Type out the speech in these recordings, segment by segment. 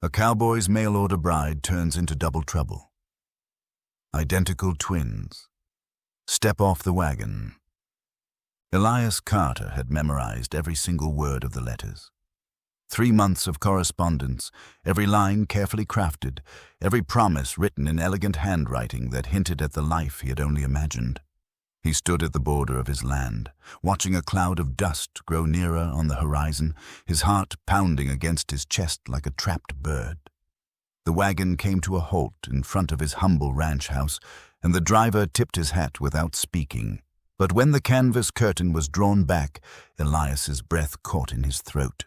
A cowboy's mail-order bride turns into double trouble. Identical twins. Step off the wagon. Elias Carter had memorized every single word of the letters. 3 months of correspondence, every line carefully crafted, every promise written in elegant handwriting that hinted at the life he had only imagined. He stood at the border of his land, watching a cloud of dust grow nearer on the horizon, his heart pounding against his chest like a trapped bird. The wagon came to a halt in front of his humble ranch house, and the driver tipped his hat without speaking. But when the canvas curtain was drawn back, Elias's breath caught in his throat.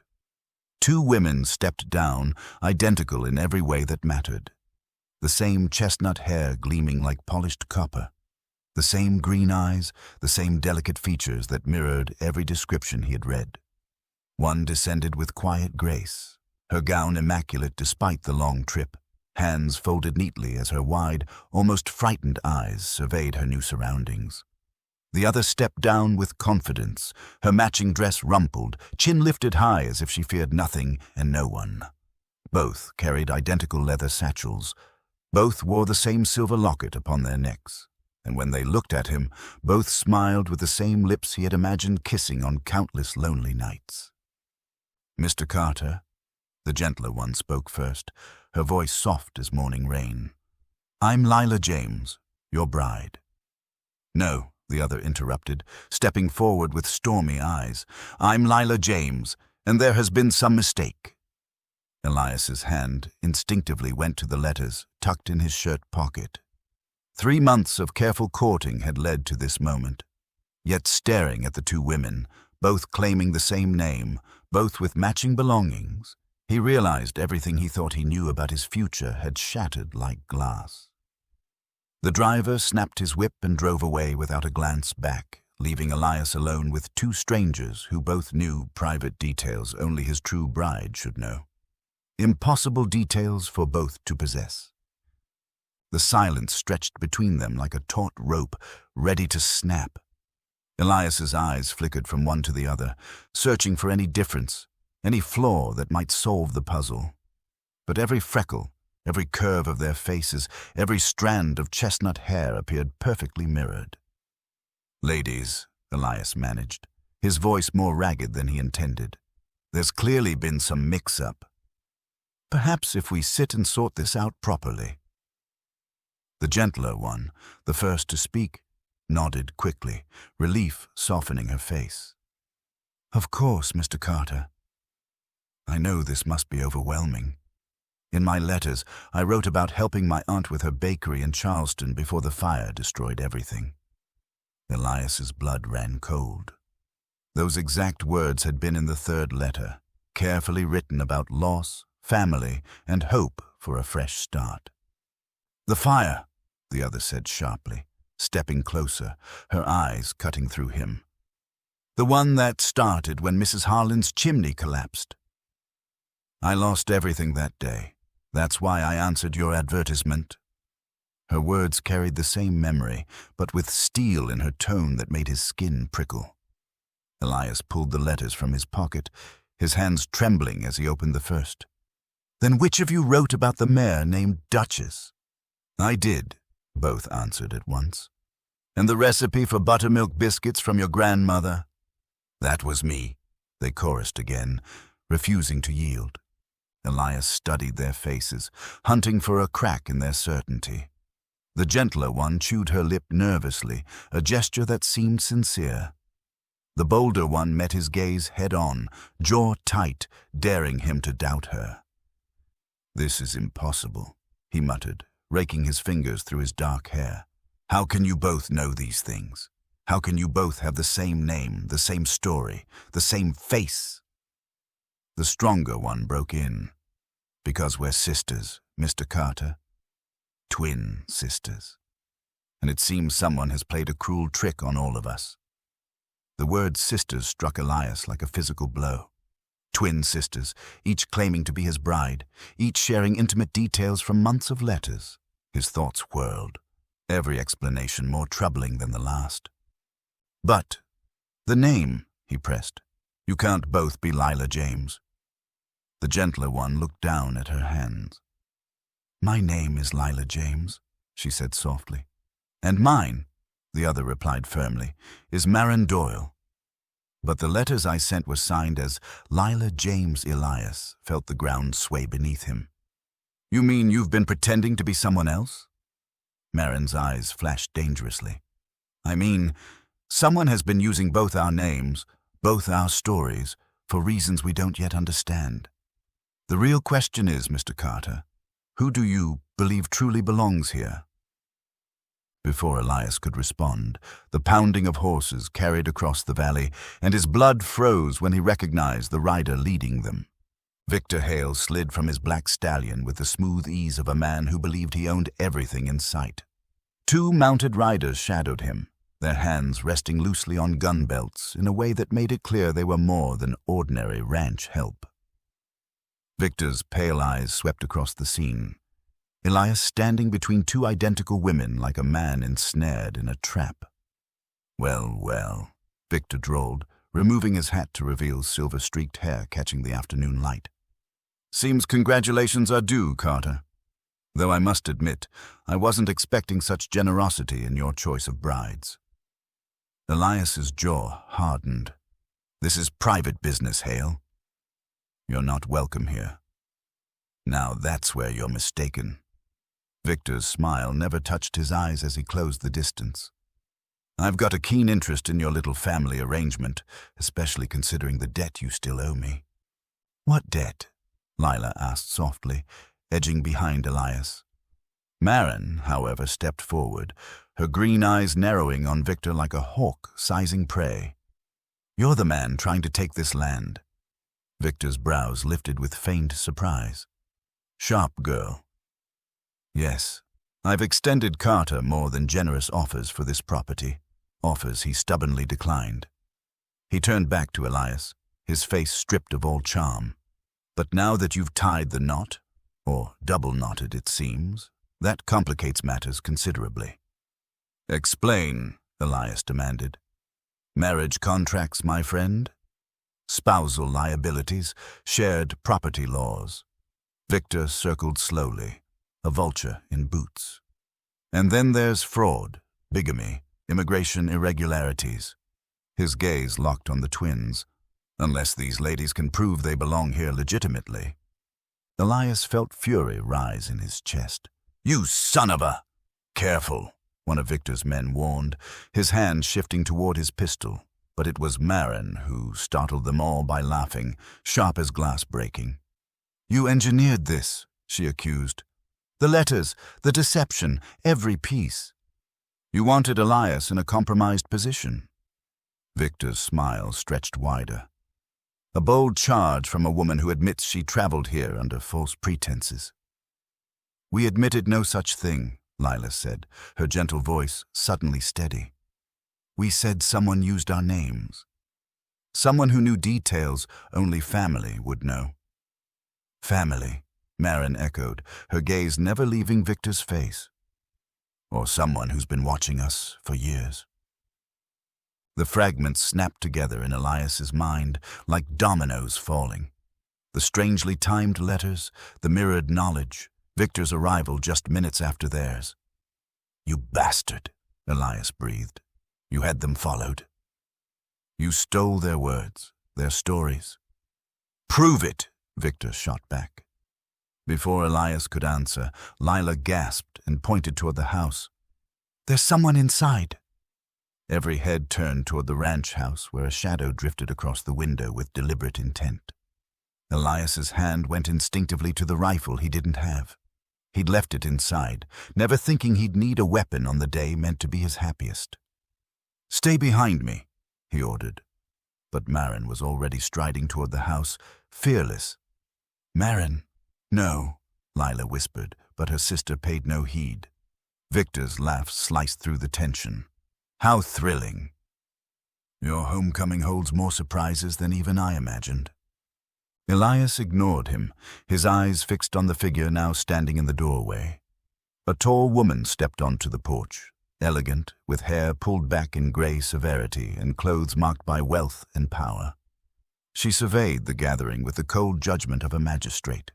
2 women stepped down, identical in every way that mattered. The same chestnut hair gleaming like polished copper. The same green eyes, the same delicate features that mirrored every description he had read. One descended with quiet grace, her gown immaculate despite the long trip, hands folded neatly as her wide, almost frightened eyes surveyed her new surroundings. The other stepped down with confidence, her matching dress rumpled, chin lifted high as if she feared nothing and no one. Both carried identical leather satchels. Both wore the same silver locket upon their necks. And when they looked at him, both smiled with the same lips he had imagined kissing on countless lonely nights. "Mr. Carter," the gentler one spoke first, her voice soft as morning rain. "I'm Lila James, your bride." "No," the other interrupted, stepping forward with stormy eyes. "I'm Lila James, and there has been some mistake." Elias's hand instinctively went to the letters tucked in his shirt pocket. 3 months of careful courting had led to this moment. Yet staring at the 2 women, both claiming the same name, both with matching belongings, he realized everything he thought he knew about his future had shattered like glass. The driver snapped his whip and drove away without a glance back, leaving Elias alone with 2 strangers who both knew private details only his true bride should know. Impossible details for both to possess. The silence stretched between them like a taut rope, ready to snap. Elias's eyes flickered from one to the other, searching for any difference, any flaw that might solve the puzzle. But every freckle, every curve of their faces, every strand of chestnut hair appeared perfectly mirrored. "Ladies," Elias managed, his voice more ragged than he intended, "there's clearly been some mix-up. Perhaps if we sit and sort this out properly." The gentler one, the first to speak, nodded quickly, relief softening her face. "Of course, Mr. Carter. I know this must be overwhelming. In my letters, I wrote about helping my aunt with her bakery in Charleston before the fire destroyed everything." Elias's blood ran cold. Those exact words had been in the 3rd letter, carefully written about loss, family, and hope for a fresh start. "The fire," the other said sharply, stepping closer, her eyes cutting through him. "The one that started when Mrs. Harlan's chimney collapsed. I lost everything that day. That's why I answered your advertisement." Her words carried the same memory, but with steel in her tone that made his skin prickle. Elias pulled the letters from his pocket, his hands trembling as he opened the first. "Then which of you wrote about the mare named Duchess?" "I did," both answered at once. "And the recipe for buttermilk biscuits from your grandmother?" "That was me," they chorused again, refusing to yield. Elias studied their faces, hunting for a crack in their certainty. The gentler one chewed her lip nervously, a gesture that seemed sincere. The bolder one met his gaze head-on, jaw tight, daring him to doubt her. "This is impossible," he muttered, raking his fingers through his dark hair. "How can you both know these things? How can you both have the same name, the same story, the same face?" The stronger one broke in. "Because we're sisters, Mr. Carter. Twin sisters. And it seems someone has played a cruel trick on all of us." The word sisters struck Elias like a physical blow. Twin sisters, each claiming to be his bride, each sharing intimate details from months of letters. His thoughts whirled, every explanation more troubling than the last. "But the name," he pressed. "You can't both be Lila James." The gentler one looked down at her hands. "My name is Lila James," she said softly. "And mine," the other replied firmly, "is Marin Doyle." But the letters I sent were signed as Lila James Elias felt the ground sway beneath him. "You mean you've been pretending to be someone else?" Marin's eyes flashed dangerously. "I mean, someone has been using both our names, both our stories, for reasons we don't yet understand. The real question is, Mr. Carter, who do you believe truly belongs here?" Before Elias could respond, the pounding of horses carried across the valley, and his blood froze when he recognized the rider leading them. Victor Hale slid from his black stallion with the smooth ease of a man who believed he owned everything in sight. Two mounted riders shadowed him, their hands resting loosely on gun belts in a way that made it clear they were more than ordinary ranch help. Victor's pale eyes swept across the scene, Elias standing between two identical women like a man ensnared in a trap. "Well, well," Victor drawled, removing his hat to reveal silver-streaked hair catching the afternoon light. "Seems congratulations are due, Carter. Though I must admit, I wasn't expecting such generosity in your choice of brides." Elias's jaw hardened. "This is private business, Hale. You're not welcome here." "Now that's where you're mistaken." Victor's smile never touched his eyes as he closed the distance. "I've got a keen interest in your little family arrangement, especially considering the debt you still owe me." "What debt?" Lila asked softly, edging behind Elias. Marin, however, stepped forward, her green eyes narrowing on Victor like a hawk sizing prey. "You're the man trying to take this land." Victor's brows lifted with feigned surprise. "Sharp girl." "Yes, I've extended Carter more than generous offers for this property, offers he stubbornly declined." He turned back to Elias, his face stripped of all charm. "But now that you've tied the knot, or double-knotted it seems, that complicates matters considerably." "Explain," Elias demanded. "Marriage contracts, my friend? Spousal liabilities, shared property laws." Victor circled slowly, a vulture in boots. "And then there's fraud, bigamy, immigration irregularities." His gaze locked on the twins. "Unless these ladies can prove they belong here legitimately." Elias felt fury rise in his chest. "You son of a—" "Careful," one of Victor's men warned, his hand shifting toward his pistol. But it was Marin who startled them all by laughing, sharp as glass breaking. "You engineered this," she accused. "The letters, the deception, every piece. You wanted Elias in a compromised position." Victor's smile stretched wider. "A bold charge from a woman who admits she traveled here under false pretenses." "We admitted no such thing," Lila said, her gentle voice suddenly steady. "We said someone used our names. Someone who knew details only family would know." "Family," Marin echoed, her gaze never leaving Victor's face. "Or someone who's been watching us for years." The fragments snapped together in Elias's mind like dominoes falling. The strangely timed letters, the mirrored knowledge, Victor's arrival just minutes after theirs. "You bastard," Elias breathed. "You had them followed. You stole their words, their stories." "Prove it," Victor shot back. Before Elias could answer, Lila gasped and pointed toward the house. "There's someone inside." Every head turned toward the ranch house where a shadow drifted across the window with deliberate intent. Elias's hand went instinctively to the rifle he didn't have. He'd left it inside, never thinking he'd need a weapon on the day meant to be his happiest. "Stay behind me," he ordered. But Marin was already striding toward the house, fearless. "Marin." "No," Lila whispered, but her sister paid no heed. Victor's laugh sliced through the tension. "How thrilling. Your homecoming holds more surprises than even I imagined." Elias ignored him, his eyes fixed on the figure now standing in the doorway. A tall woman stepped onto the porch, elegant, with hair pulled back in gray severity and clothes marked by wealth and power. She surveyed the gathering with the cold judgment of a magistrate.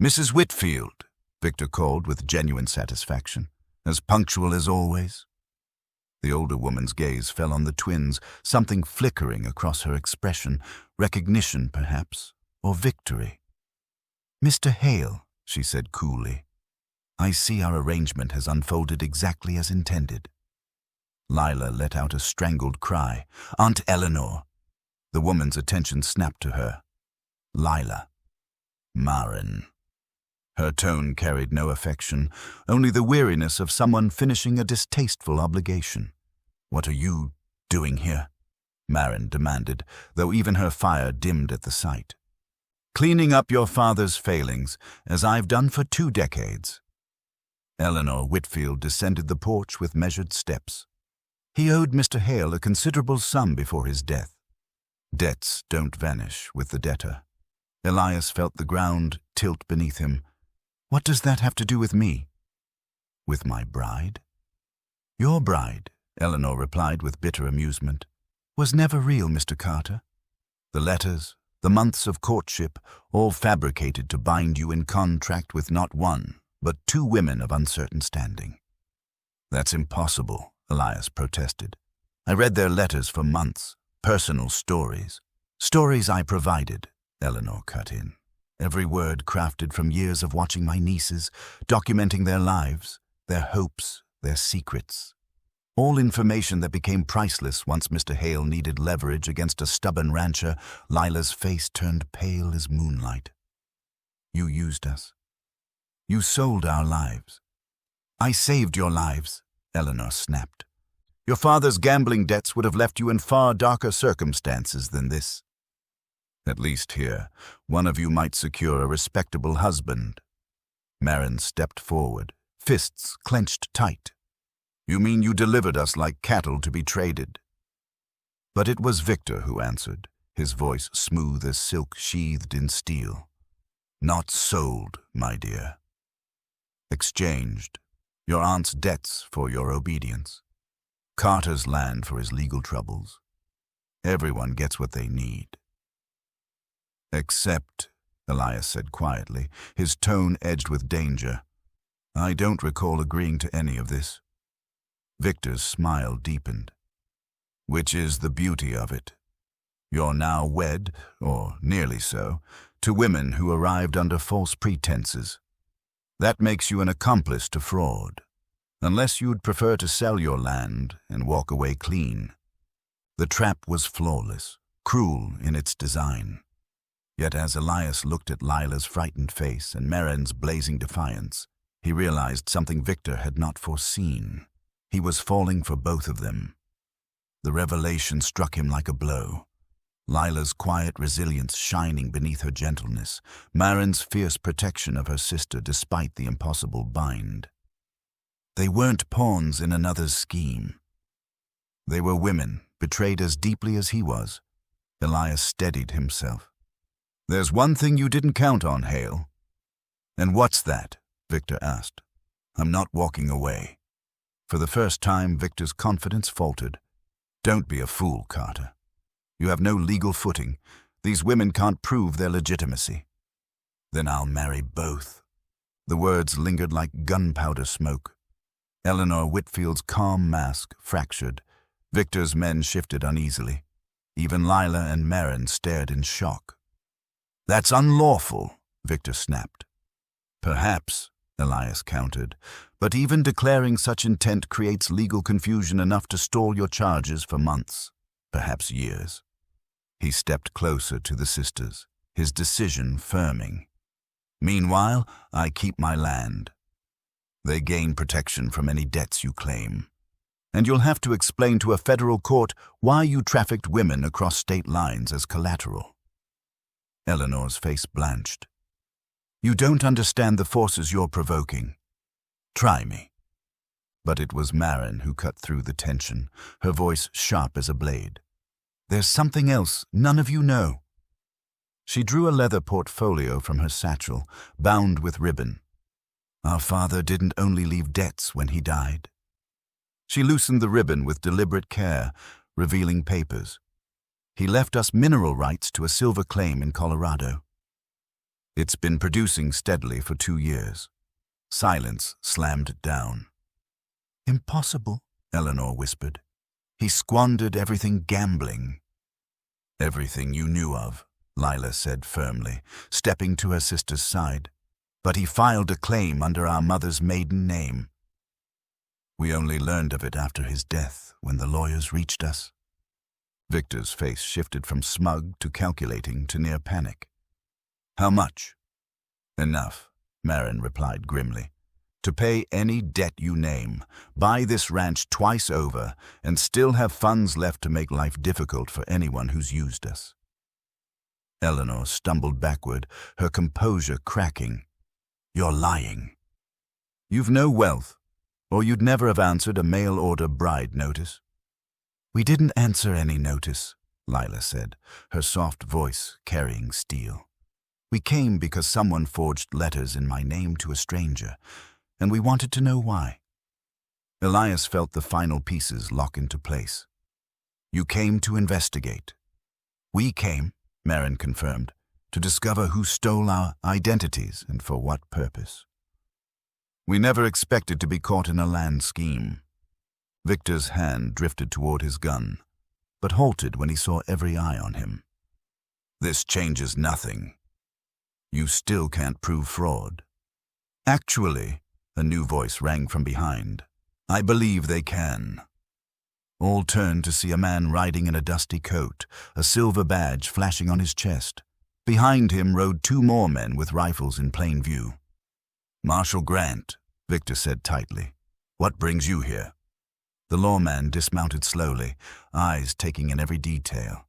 "Mrs. Whitfield," Victor called with genuine satisfaction, "as punctual as always." The older woman's gaze fell on the twins, something flickering across her expression, recognition perhaps, or victory. "Mr. Hale," she said coolly, "I see our arrangement has unfolded exactly as intended." Lila let out a strangled cry. "Aunt Eleanor!" The woman's attention snapped to her. "Lila." "Maren." Her tone carried no affection, only the weariness of someone finishing a distasteful obligation. "What are you doing here?" Maren demanded, though even her fire dimmed at the sight. "Cleaning up your father's failings, as I've done for 2 decades. Eleanor Whitfield descended the porch with measured steps. He owed Mr. Hale a considerable sum before his death. Debts don't vanish with the debtor. Elias felt the ground tilt beneath him. "What does that have to do with me?" "With my bride?" "Your bride," Eleanor replied with bitter amusement, "was never real, Mr. Carter. The letters, the months of courtship, all fabricated to bind you in contract with not one, but 2 women of uncertain standing." "That's impossible," Elias protested. "I read their letters for months, personal stories." "Stories I provided," Eleanor cut in. "Every word crafted from years of watching my nieces, documenting their lives, their hopes, their secrets. All information that became priceless once Mr. Hale needed leverage against a stubborn rancher." Lila's face turned pale as moonlight. "You used us. You sold our lives." "I saved your lives," Eleanor snapped. "Your father's gambling debts would have left you in far darker circumstances than this. At least here, one of you might secure a respectable husband." Maren stepped forward, fists clenched tight. "You mean you delivered us like cattle to be traded?" But it was Victor who answered, his voice smooth as silk sheathed in steel. "Not sold, my dear. Exchanged. Your aunt's debts for your obedience. Carter's land for his legal troubles. Everyone gets what they need." "Except," Elias said quietly, his tone edged with danger, "I don't recall agreeing to any of this." Victor's smile deepened. "Which is the beauty of it. You're now wed, or nearly so, to women who arrived under false pretenses. That makes you an accomplice to fraud, unless you'd prefer to sell your land and walk away clean." The trap was flawless, cruel in its design. Yet as Elias looked at Lila's frightened face and Maren's blazing defiance, he realized something Victor had not foreseen. He was falling for both of them. The revelation struck him like a blow. Lila's quiet resilience shining beneath her gentleness, Maren's fierce protection of her sister despite the impossible bind. They weren't pawns in another's scheme. They were women, betrayed as deeply as he was. Elias steadied himself. "There's one thing you didn't count on, Hale." "And what's that?" Victor asked. "I'm not walking away." For the first time, Victor's confidence faltered. "Don't be a fool, Carter. You have no legal footing. These women can't prove their legitimacy." "Then I'll marry both." The words lingered like gunpowder smoke. Eleanor Whitfield's calm mask fractured. Victor's men shifted uneasily. Even Lila and Maren stared in shock. "That's unlawful," Victor snapped. "Perhaps," Elias countered, "but even declaring such intent creates legal confusion enough to stall your charges for months, perhaps years." He stepped closer to the sisters, his decision firming. "Meanwhile, I keep my land. They gain protection from any debts you claim. And you'll have to explain to a federal court why you trafficked women across state lines as collateral." Eleanor's face blanched. "You don't understand the forces you're provoking. Try me." But it was Maren who cut through the tension, her voice sharp as a blade. "There's something else none of you know." She drew a leather portfolio from her satchel, bound with ribbon. "Our father didn't only leave debts when he died." She loosened the ribbon with deliberate care, revealing papers. He left us mineral rights to a silver claim in Colorado. It's been producing steadily for 2 years. Silence slammed down. Impossible, Eleanor whispered. He squandered everything gambling. Everything you knew of, Lila said firmly, stepping to her sister's side. But he filed a claim under our mother's maiden name. We only learned of it after his death, when the lawyers reached us. Victor's face shifted from smug to calculating to near panic. How much? Enough, Marin replied grimly. To pay any debt you name, buy this ranch twice over, and still have funds left to make life difficult for anyone who's used us. Eleanor stumbled backward, her composure cracking. You're lying. You've no wealth, or you'd never have answered a mail-order bride notice. We didn't answer any notice, Lila said, her soft voice carrying steel. We came because someone forged letters in my name to a stranger, and we wanted to know why. Elias felt the final pieces lock into place. You came to investigate. We came, Marin confirmed, to discover who stole our identities and for what purpose. We never expected to be caught in a land scheme. Victor's hand drifted toward his gun, but halted when he saw every eye on him. This changes nothing. You still can't prove fraud. Actually, a new voice rang from behind. I believe they can. All turned to see a man riding in a dusty coat, a silver badge flashing on his chest. Behind him rode 2 more men with rifles in plain view. Marshal Grant, Victor said tightly. What brings you here? The lawman dismounted slowly, eyes taking in every detail.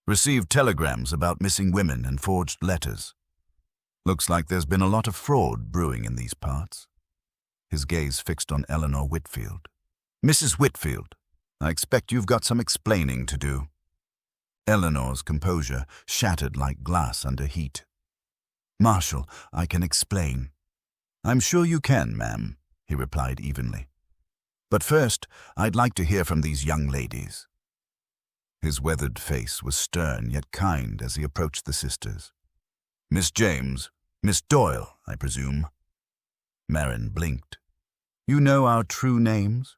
Received telegrams about missing women and forged letters. Looks like there's been a lot of fraud brewing in these parts. His gaze fixed on Eleanor Whitfield. Mrs. Whitfield, I expect you've got some explaining to do. Eleanor's composure shattered like glass under heat. Marshal, I can explain. I'm sure you can, ma'am, he replied evenly. But first, I'd like to hear from these young ladies. His weathered face was stern yet kind as he approached the sisters. Miss James, Miss Doyle, I presume. Marin blinked. You know our true names?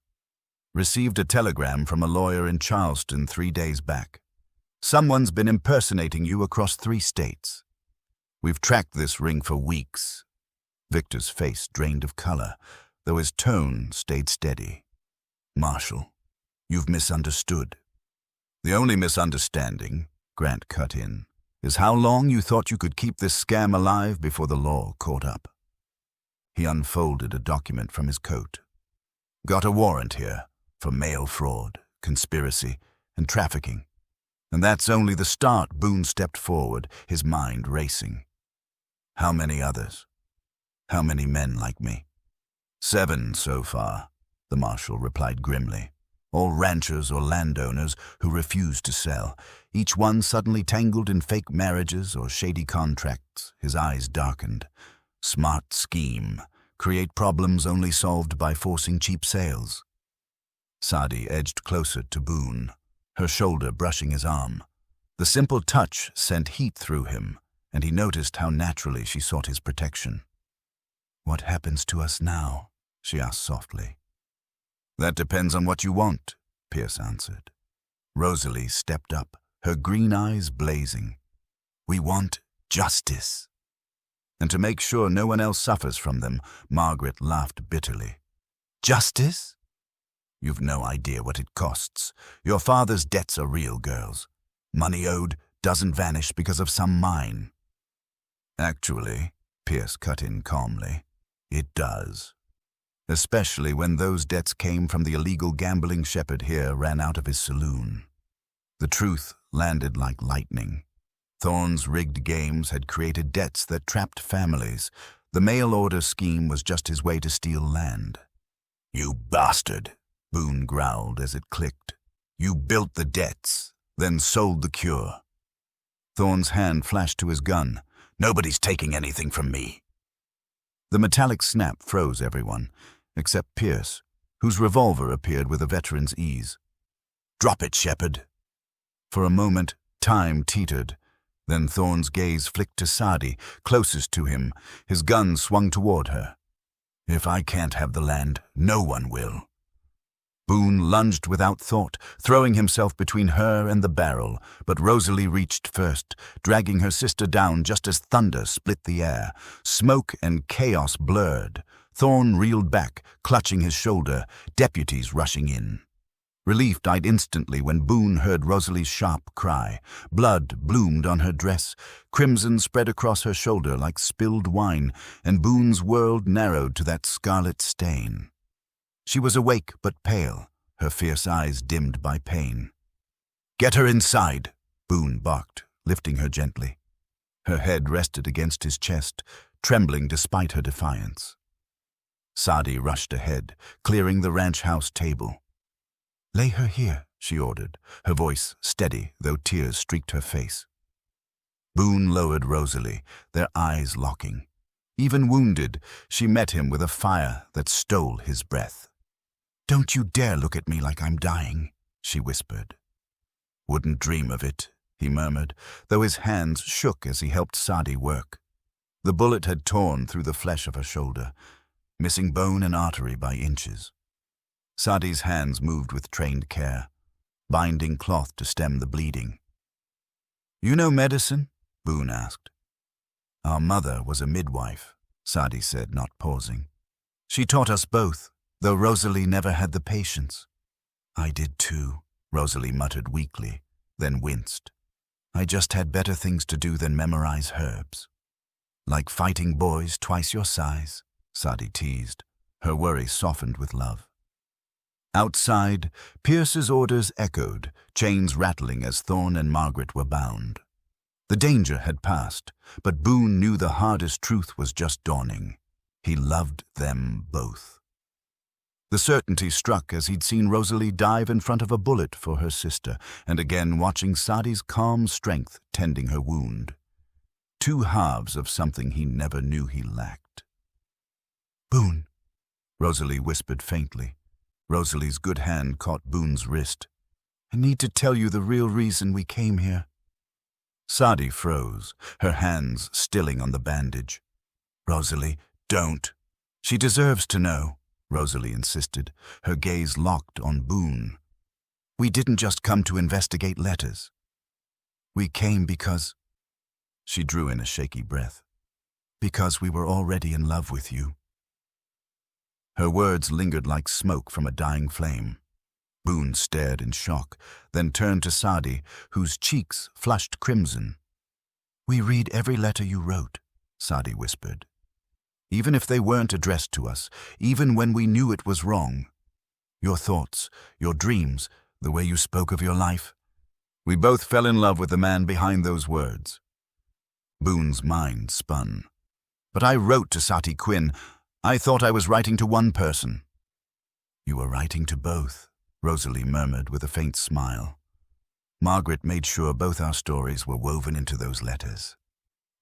Received a telegram from a lawyer in Charleston 3 days back. Someone's been impersonating you across 3 states. We've tracked this ring for weeks. Victor's face drained of color, though his tone stayed steady. Marshal, you've misunderstood. The only misunderstanding, Grant cut in, is how long you thought you could keep this scam alive before the law caught up. He unfolded a document from his coat. Got a warrant here for mail fraud, conspiracy, and trafficking. And that's only the start. Boone stepped forward, his mind racing. How many others? How many men like me? 7 so far, the marshal replied grimly. All ranchers or landowners who refused to sell, each one suddenly tangled in fake marriages or shady contracts. His eyes darkened. Smart scheme. Create problems only solved by forcing cheap sales. Sadie edged closer to Boone, her shoulder brushing his arm. The simple touch sent heat through him, and he noticed how naturally she sought his protection. What happens to us now? She asked softly. That depends on what you want, Pierce answered. Rosalie stepped up, her green eyes blazing. We want justice. And to make sure no one else suffers from them, Margaret laughed bitterly. Justice? You've no idea what it costs. Your father's debts are real, girls. Money owed doesn't vanish because of some mine. Actually, Pierce cut in calmly, it does. Especially when those debts came from the illegal gambling shepherd here ran out of his saloon. The truth landed like lightning. Thorne's rigged games had created debts that trapped families. The mail-order scheme was just his way to steal land. You bastard, Boone growled as it clicked. You built the debts, then sold the cure. Thorne's hand flashed to his gun. Nobody's taking anything from me. The metallic snap froze everyone, except Pierce, whose revolver appeared with a veteran's ease. Drop it, Shepherd. For a moment, time teetered. Then Thorne's gaze flicked to Sadi, closest to him, his gun swung toward her. If I can't have the land, no one will. Boone lunged without thought, throwing himself between her and the barrel, but Rosalie reached first, dragging her sister down just as thunder split the air. Smoke and chaos blurred. Thorne reeled back, clutching his shoulder, deputies rushing in. Relief died instantly when Boone heard Rosalie's sharp cry. Blood bloomed on her dress, crimson spread across her shoulder like spilled wine, and Boone's world narrowed to that scarlet stain. She was awake but pale, her fierce eyes dimmed by pain. "Get her inside," Boone barked, lifting her gently. Her head rested against his chest, trembling despite her defiance. Sadi rushed ahead, clearing the ranch house table. "Lay her here," she ordered, her voice steady, though tears streaked her face. Boone lowered Rosalie, their eyes locking. Even wounded, she met him with a fire that stole his breath. "Don't you dare look at me like I'm dying," she whispered. "Wouldn't dream of it," he murmured, though his hands shook as he helped Sadi work. The bullet had torn through the flesh of her shoulder, missing bone and artery by inches. Sadi's hands moved with trained care, binding cloth to stem the bleeding. "You know medicine?" Boone asked. "Our mother was a midwife," Sadi said, not pausing. "She taught us both, though Rosalie never had the patience." "I did too," Rosalie muttered weakly, then winced. "I just had better things to do than memorize herbs." "Like fighting boys twice your size," Sadi teased, her worry softened with love. Outside, Pierce's orders echoed, chains rattling as Thorne and Margaret were bound. The danger had passed, but Boone knew the hardest truth was just dawning. He loved them both. The certainty struck as he'd seen Rosalie dive in front of a bullet for her sister, and again watching Sadi's calm strength tending her wound. Two halves of something he never knew he lacked. "Boone," Rosalie whispered faintly. Rosalie's good hand caught Boone's wrist. "I need to tell you the real reason we came here." Sadi froze, her hands stilling on the bandage. "Rosalie, don't." "She deserves to know," Rosalie insisted, her gaze locked on Boone. "We didn't just come to investigate letters. We came because—" She drew in a shaky breath. "Because we were already in love with you." Her words lingered like smoke from a dying flame. Boone stared in shock, then turned to Sadi, whose cheeks flushed crimson. "We read every letter you wrote," Sadi whispered. "Even if they weren't addressed to us, even when we knew it was wrong. Your thoughts, your dreams, the way you spoke of your life. We both fell in love with the man behind those words." Boone's mind spun. "But I wrote to Sati Quinn. I thought I was writing to one person." "You were writing to both," Rosalie murmured with a faint smile. "Margaret made sure both our stories were woven into those letters.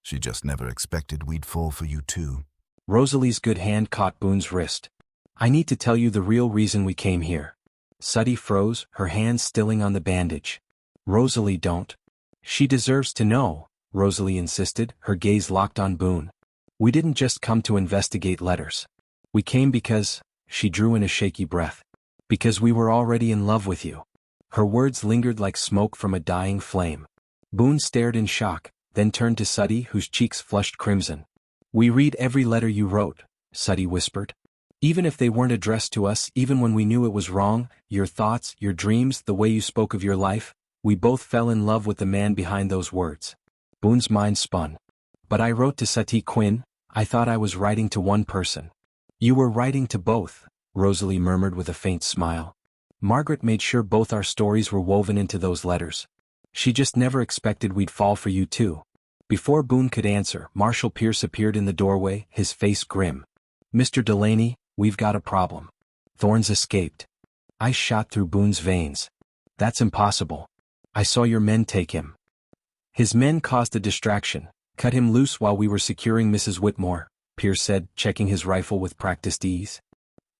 She just never expected we'd fall for you too." Rosalie's good hand caught Boone's wrist. "I need to tell you the real reason we came here." Sadi froze, her hands stilling on the bandage. "Rosalie, don't." "She deserves to know," Rosalie insisted, her gaze locked on Boone. "We didn't just come to investigate letters. We came because," she drew in a shaky breath, "because we were already in love with you." Her words lingered like smoke from a dying flame. Boone stared in shock, then turned to Sadi, whose cheeks flushed crimson. "We read every letter you wrote," Sadi whispered. "Even if they weren't addressed to us, even when we knew it was wrong, your thoughts, your dreams, the way you spoke of your life, we both fell in love with the man behind those words." Boone's mind spun. "But I wrote to Sati Quinn. I thought I was writing to one person." "You were writing to both," Rosalie murmured with a faint smile. "Margaret made sure both our stories were woven into those letters. She just never expected we'd fall for you too." Before Boone could answer, Marshal Pierce appeared in the doorway, his face grim. "Mr. Delaney, we've got a problem. Thorne's escaped." Ice shot through Boone's veins. "That's impossible. I saw your men take him." "His men caused a distraction, cut him loose while we were securing Mrs. Whitmore," Pierce said, checking his rifle with practiced ease.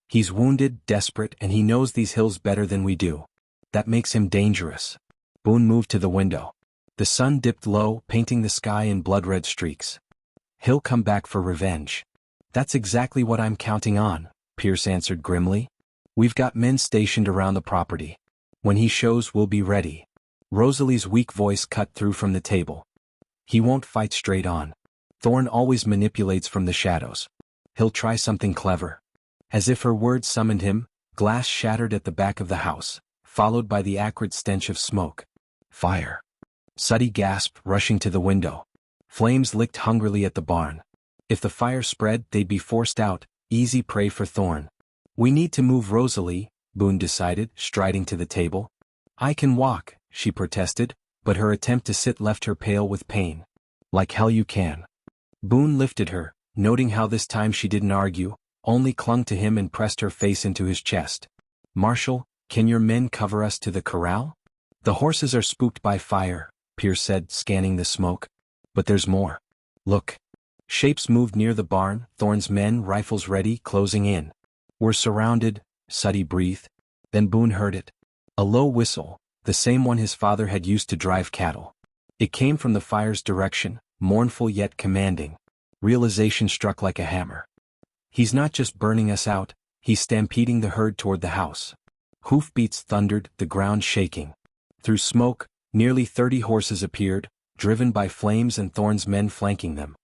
"He's wounded, desperate, and he knows these hills better than we do. That makes him dangerous." Boone moved to the window. The sun dipped low, painting the sky in blood-red streaks. He'll come back for revenge. That's exactly what I'm counting on, Pierce answered grimly. We've got men stationed around the property. When he shows, we'll be ready. Rosalie's weak voice cut through from the table. He won't fight straight on. Thorn always manipulates from the shadows. He'll try something clever. As if her words summoned him, glass shattered at the back of the house, followed by the acrid stench of smoke. Fire. Suddy gasped, rushing to the window. Flames licked hungrily at the barn. If the fire spread, they'd be forced out, easy prey for Thorn. We need to move Rosalie, Boone decided, striding to the table. I can walk, she protested, but her attempt to sit left her pale with pain. Like hell you can. Boone lifted her, noting how this time she didn't argue, only clung to him and pressed her face into his chest. Marshal, can your men cover us to the corral? The horses are spooked by fire, Pierce said, scanning the smoke. But there's more. Look. Shapes moved near the barn, Thorn's men, rifles ready, closing in. We're surrounded, Suddy breathed. Then Boone heard it. A low whistle, the same one his father had used to drive cattle. It came from the fire's direction, mournful yet commanding. Realization struck like a hammer. He's not just burning us out, he's stampeding the herd toward the house. Hoofbeats thundered, the ground shaking. Through smoke, nearly 30 horses appeared, driven by flames and Thorn's men flanking them.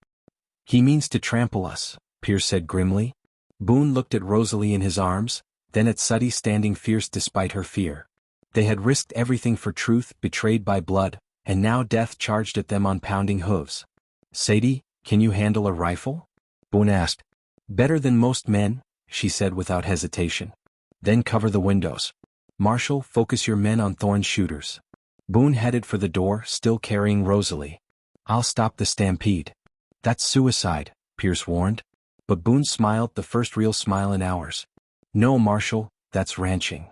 He means to trample us, Pierce said grimly. Boone looked at Rosalie in his arms, then at Suddy standing fierce despite her fear. They had risked everything for truth, betrayed by blood, and now death charged at them on pounding hooves. Sadie, can you handle a rifle? Boone asked. Better than most men, she said without hesitation. Then cover the windows. Marshal, focus your men on Thorn's shooters. Boone headed for the door, still carrying Rosalie. I'll stop the stampede. That's suicide, Pierce warned. But Boone smiled, the first real smile in hours. No, Marshal, that's ranching.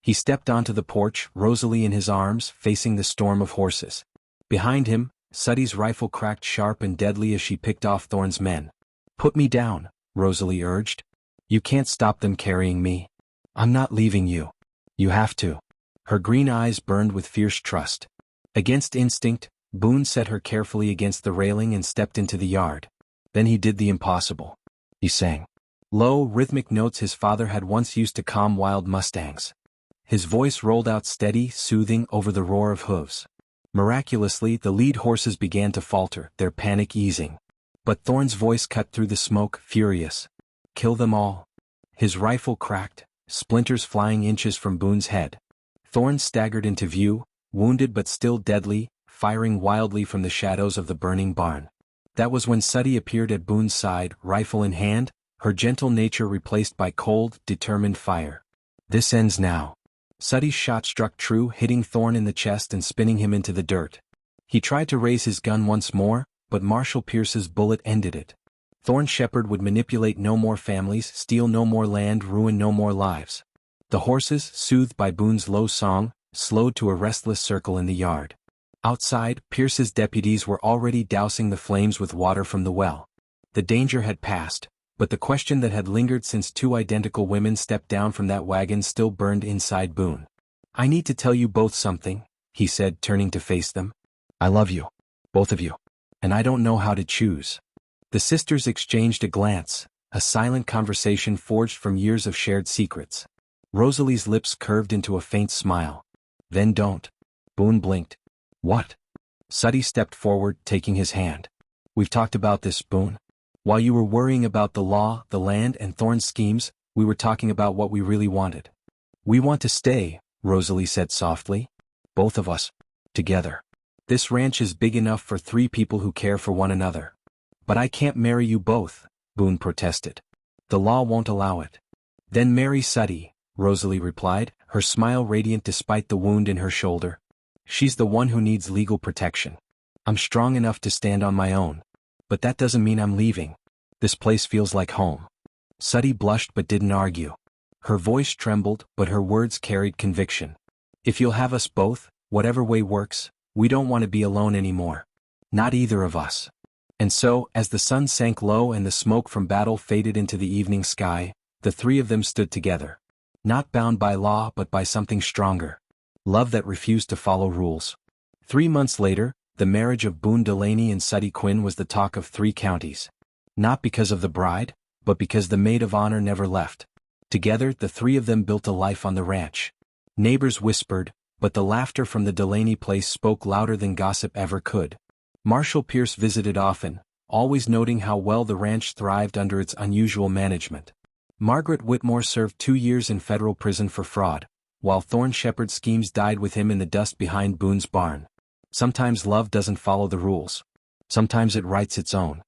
He stepped onto the porch, Rosalie in his arms, facing the storm of horses. Behind him, Suddy's rifle cracked sharp and deadly as she picked off Thorn's men. Put me down, Rosalie urged. You can't stop them carrying me. I'm not leaving you. You have to. Her green eyes burned with fierce trust. Against instinct, Boone set her carefully against the railing and stepped into the yard. Then he did the impossible. He sang. Low, rhythmic notes his father had once used to calm wild mustangs. His voice rolled out steady, soothing over the roar of hooves. Miraculously, the lead horses began to falter, their panic easing. But Thorn's voice cut through the smoke, furious. Kill them all. His rifle cracked, splinters flying inches from Boone's head. Thorn staggered into view, wounded but still deadly, firing wildly from the shadows of the burning barn. That was when Suddy appeared at Boone's side, rifle in hand, her gentle nature replaced by cold, determined fire. This ends now. Suddy's shot struck true, hitting Thorn in the chest and spinning him into the dirt. He tried to raise his gun once more, but Marshal Pierce's bullet ended it. Thorn Shepherd would manipulate no more families, steal no more land, ruin no more lives. The horses, soothed by Boone's low song, slowed to a restless circle in the yard. Outside, Pierce's deputies were already dousing the flames with water from the well. The danger had passed, but the question that had lingered since two identical women stepped down from that wagon still burned inside Boone. I need to tell you both something, he said, turning to face them. I love you. Both of you. And I don't know how to choose. The sisters exchanged a glance, a silent conversation forged from years of shared secrets. Rosalie's lips curved into a faint smile. Then don't. Boone blinked. What? Suddy stepped forward, taking his hand. We've talked about this, Boone. While you were worrying about the law, the land, and Thorn's schemes, we were talking about what we really wanted. We want to stay, Rosalie said softly. Both of us. Together. This ranch is big enough for 3 people who care for one another. But I can't marry you both, Boone protested. The law won't allow it. Then marry Suddy, Rosalie replied, her smile radiant despite the wound in her shoulder. She's the one who needs legal protection. I'm strong enough to stand on my own. But that doesn't mean I'm leaving. This place feels like home. Suddy blushed but didn't argue. Her voice trembled, but her words carried conviction. If you'll have us both, whatever way works, we don't want to be alone anymore. Not either of us. And so, as the sun sank low and the smoke from battle faded into the evening sky, the 3 of them stood together. Not bound by law but by something stronger. Love that refused to follow rules. 3 months later, the marriage of Boone Delaney and Suddy Quinn was the talk of 3 counties. Not because of the bride, but because the maid of honor never left. Together, the 3 of them built a life on the ranch. Neighbors whispered, but the laughter from the Delaney place spoke louder than gossip ever could. Marshall Pierce visited often, always noting how well the ranch thrived under its unusual management. Margaret Whitmore served 2 years in federal prison for fraud, while Thorne Shepard's schemes died with him in the dust behind Boone's barn. Sometimes love doesn't follow the rules. Sometimes it writes its own.